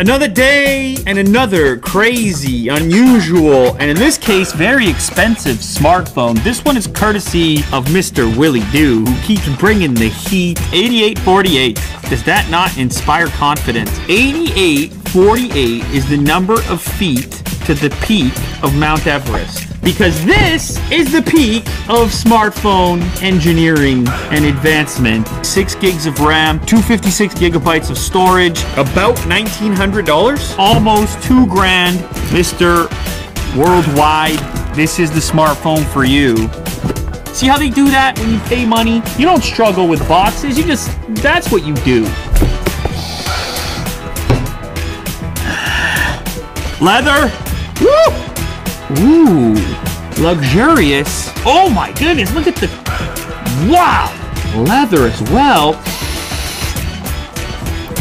Another day and another crazy, unusual, and in this case, very expensive smartphone. This one is courtesy of Mr. Willie Doo, who keeps bringing the heat. 8848. Does that not inspire confidence? 8848 is the number of feet to the peak of Mount Everest. Because this is the peak of smartphone engineering and advancement. 6 gigs of RAM, 256 gigabytes of storage, about $1,900, almost $2 grand. Mr. Worldwide, this is the smartphone for you. See how they do that when you pay money? You don't struggle with boxes, you just, that's what you do. Leather. Woo! Ooh, luxurious. Oh my goodness, look at the, wow, leather as well.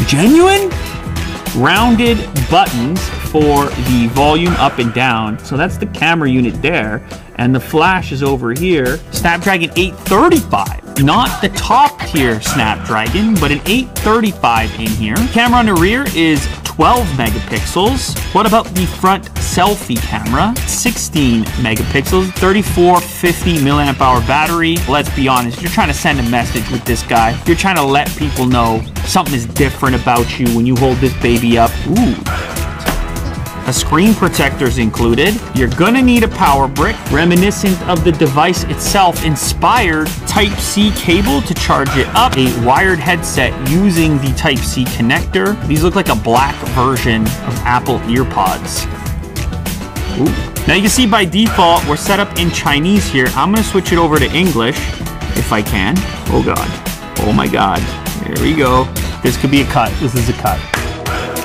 Genuine? Rounded buttons for the volume up and down. So that's the camera unit there. And the flash is over here. Snapdragon 835. Not the top tier Snapdragon, but an 835 in here. Camera on the rear is 12 megapixels. What about the front selfie camera? 16 megapixels, 3450 milliamp hour battery. Let's be honest, you're trying to send a message with this guy. You're trying to let people know something is different about you when you hold this baby up. Ooh. A screen protector is included. You're gonna need a power brick, reminiscent of the device itself, inspired Type-C cable to charge it up, a wired headset using the Type-C connector. These look like a black version of Apple EarPods. Ooh. Now you can see by default, we're set up in Chinese here. I'm gonna switch it over to English, if I can. Oh God, oh my God. There we go. This could be a cut, this is a cut.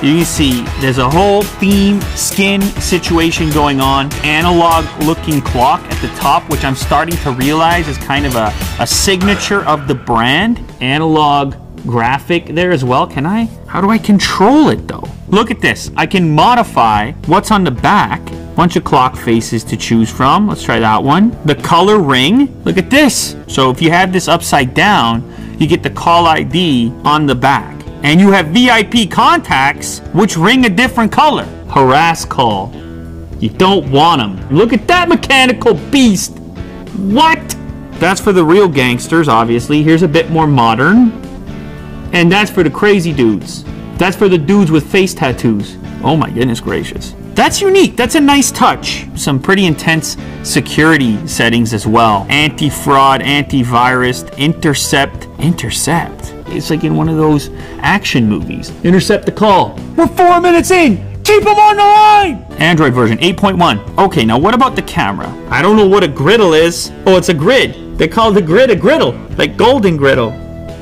You can see there's a whole theme skin situation going on. Analog looking clock at the top, which I'm starting to realize is kind of a signature of the brand. Analog graphic there as well. Can I? How do I control it though? Look at this. I can modify what's on the back. Bunch of clock faces to choose from. Let's try that one. The color ring. Look at this. So if you have this upside down, you get the call ID on the back. And you have VIP contacts, which ring a different color. Harass call. You don't want them. Look at that mechanical beast. What? That's for the real gangsters, obviously. Here's a bit more modern. And that's for the crazy dudes. That's for the dudes with face tattoos. Oh my goodness gracious. That's unique. That's a nice touch. Some pretty intense security settings as well. Anti-fraud, antivirus, intercept. Intercept? It's like in one of those action movies. Intercept the call. We're 4 minutes in. Keep them on the line. Android version 8.1. Okay, now what about the camera? I don't know what a griddle is. Oh, it's a grid. They call the grid a griddle. Like Golden Griddle.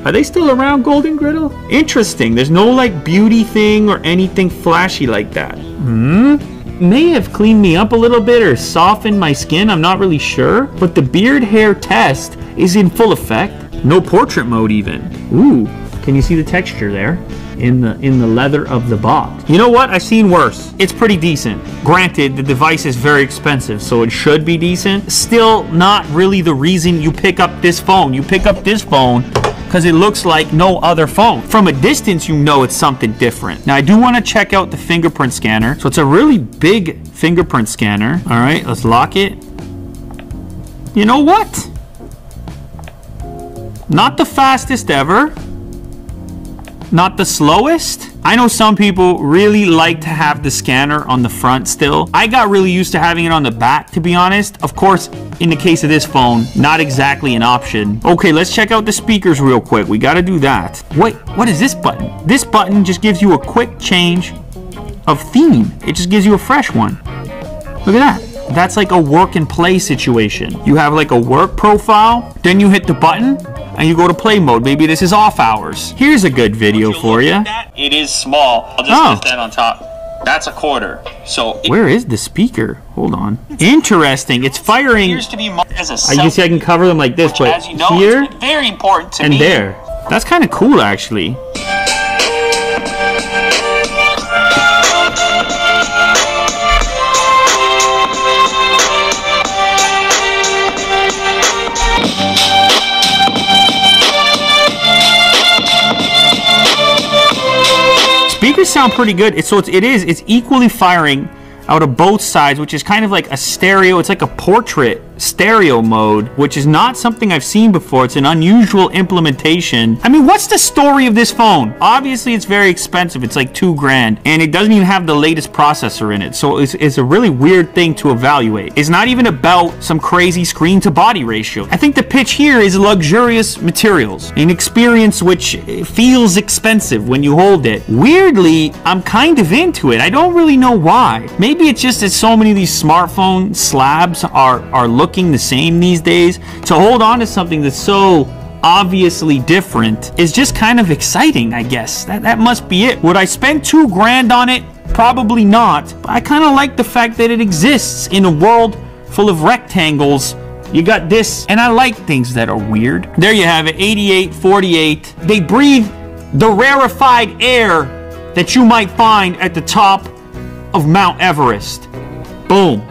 Are they still around, Golden Griddle? Interesting. There's no like beauty thing or anything flashy like that. May have cleaned me up a little bit or softened my skin. I'm not really sure. But the beard hair test is in full effect. No portrait mode even. Ooh, can you see the texture there? In the leather of the box. You know what? I've seen worse. It's pretty decent. Granted, the device is very expensive, so it should be decent. Still not really the reason you pick up this phone. You pick up this phone because it looks like no other phone. From a distance, you know it's something different. Now, I do want to check out the fingerprint scanner. So it's a really big fingerprint scanner. All right, let's lock it. You know what? Not the fastest ever. Not the slowest. I know some people really like to have the scanner on the front still. I got really used to having it on the back, to be honest. Of course, in the case of this phone, not exactly an option. Okay, let's check out the speakers real quick. We got to do that. Wait, what is this button? This button just gives you a quick change of theme. It just gives you a fresh one. Look at that. That's like a work and play situation. You have like a work profile, then you hit the button, and you go to play mode. Maybe this is off hours. Here's a good video for you. It is small. I'll just put that on top. That's a quarter. So where is the speaker? Hold on. Interesting. It's firing. Appears to be as a I guess I can cover them like this, but as you know, here it's very important to and me. there. That's kind of cool, actually. sound pretty good. It's equally firing out of both sides, which is kind of like a stereo. It's like a portrait stereo mode, which is not something I've seen before. It's an unusual implementation. I mean, what's the story of this phone? Obviously, it's very expensive. It's like $2,000, and it doesn't even have the latest processor in it. So it's a really weird thing to evaluate. It's not even about some crazy screen to body ratio. I think the pitch here is luxurious materials, an experience which feels expensive when you hold it. Weirdly, I'm kind of into it. I don't really know why. Maybe it's just that so many of these smartphone slabs are looking the same these days. To hold on to something that's so obviously different is just kind of exciting, I guess. That must be it. Would I spend $2,000 on it? Probably not. But I kind of like the fact that it exists in a world full of rectangles. You got this, and I like things that are weird. There you have it, 8848. They breathe the rarefied air that you might find at the top of Mount Everest. Boom.